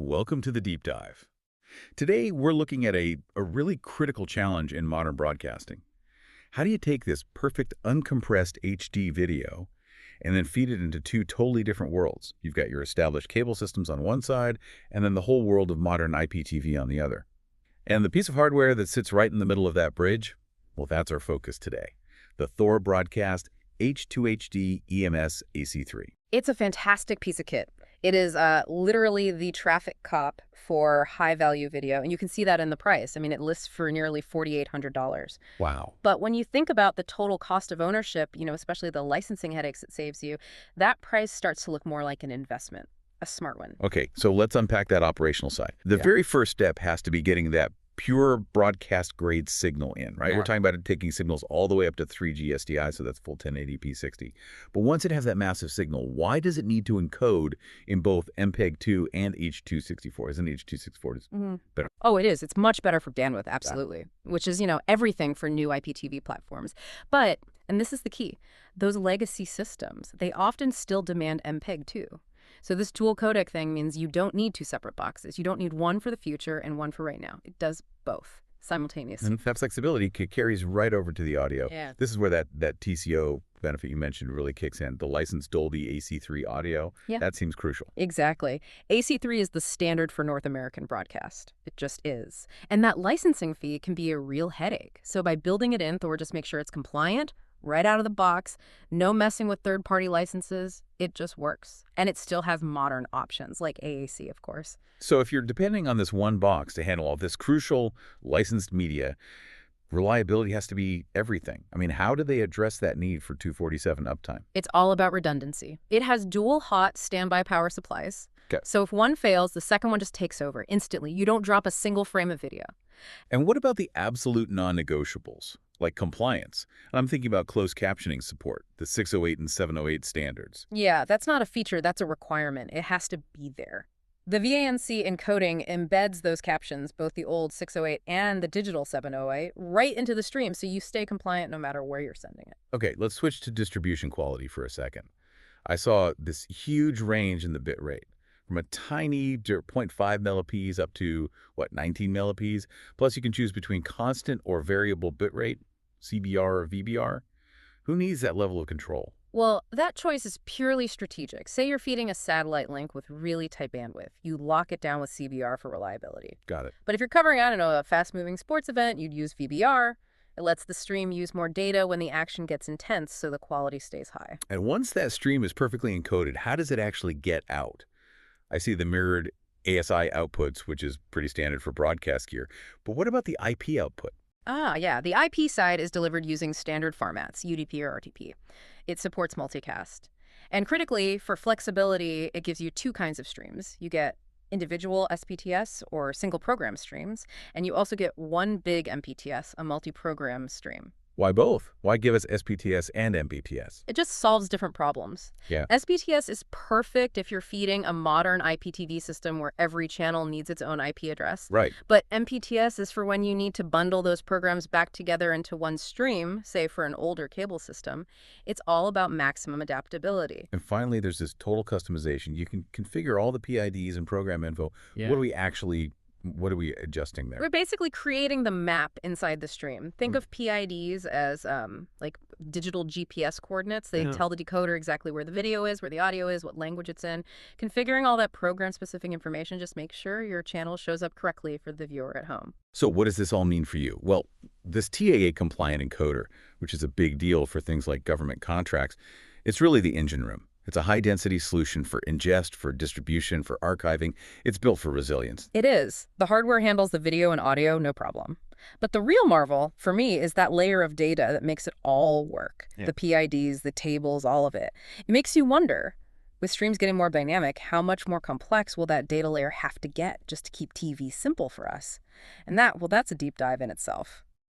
Welcome to the Deep Dive. Today, we're looking at a really critical challenge in modern broadcasting. How do you take this perfect uncompressed HD video and then feed it into two totally different worlds? You've got your established cable systems on one side and then the whole world of modern IPTV on the other. And the piece of hardware that sits right in the middle of that bridge, well, that's our focus today. The Thor Broadcast H-2HD-EMS-AC3. It's a fantastic piece of kit. It is literally the traffic cop for high-value video, and you can see that in the price. I mean, it lists for nearly $4,800. Wow. But when you think about the total cost of ownership, especially the licensing headaches it saves you, that price starts to look more like an investment, a smart one. Okay, so let's unpack that operational side. The very first step has to be getting that pure broadcast grade signal in, right? Yeah. We're talking about taking signals all the way up to 3G SDI, so that's full 1080p 60. But once it has that massive signal, why does it need to encode in both MPEG-2 and H.264? Isn't H.264 better? Oh, it is. It's much better for bandwidth, absolutely, which is, everything for new IPTV platforms. But, and this is the key, those legacy systems, they often still demand MPEG-2. So this dual codec thing means you don't need two separate boxes. You don't need one for the future and one for right now. It does both simultaneously. And that flexibility carries right over to the audio. Yeah. This is where that TCO benefit you mentioned really kicks in. The licensed Dolby AC-3 audio, that seems crucial. Exactly. AC-3 is the standard for North American broadcast. It just is. And that licensing fee can be a real headache. So by building it in, Thor just makes sure it's compliant, right out of the box, no messing with third-party licenses. It just works. And it still has modern options, like AAC, of course. So if you're depending on this one box to handle all this crucial licensed media, reliability has to be everything. I mean, how do they address that need for 247 uptime? It's all about redundancy. It has dual hot standby power supplies. Okay. So if one fails, the second one just takes over instantly. You don't drop a single frame of video. And what about the absolute non-negotiables, like compliance? And I'm thinking about closed captioning support, the 608 and 708 standards. Yeah, that's not a feature, that's a requirement. It has to be there. The VANC encoding embeds those captions, both the old 608 and the digital 708, right into the stream, so you stay compliant no matter where you're sending it. Okay, let's switch to distribution quality for a second. I saw this huge range in the bit rate, from a tiny 0.5 millips up to, 19 millips? Plus, you can choose between constant or variable bit rate, CBR or VBR. Who needs that level of control? Well, that choice is purely strategic. Say you're feeding a satellite link with really tight bandwidth. You lock it down with CBR for reliability. Got it. But if you're covering, a fast-moving sports event, you'd use VBR. It lets the stream use more data when the action gets intense, so the quality stays high. And once that stream is perfectly encoded, how does it actually get out? I see the mirrored ASI outputs, which is pretty standard for broadcast gear. But what about the IP output? Yeah. The IP side is delivered using standard formats, UDP or RTP. It supports multicast. And critically, for flexibility, it gives you two kinds of streams. You get individual SPTS or single program streams, and you also get one big MPTS, a multi-program stream. Why both? Why give us SPTS and MPTS? It just solves different problems. Yeah. SPTS is perfect if you're feeding a modern IPTV system where every channel needs its own IP address. Right. But MPTS is for when you need to bundle those programs back together into one stream, say for an older cable system. It's all about maximum adaptability. And finally, there's this total customization. You can configure all the PIDs and program info. Yeah. What are we adjusting there? We're basically creating the map inside the stream. Think of PIDs as like digital GPS coordinates. They tell the decoder exactly where the video is, where the audio is, what language it's in. Configuring all that program-specific information, just make sure your channel shows up correctly for the viewer at home. So what does this all mean for you? Well, this TAA-compliant encoder, which is a big deal for things like government contracts, it's really the engine room. It's a high-density solution for ingest, for distribution, for archiving. It's built for resilience. It is. The hardware handles the video and audio, no problem. But the real marvel, for me, is that layer of data that makes it all work. Yeah. The PIDs, the tables, all of it. It makes you wonder, with streams getting more dynamic, how much more complex will that data layer have to get just to keep TV simple for us? And that's a deep dive in itself.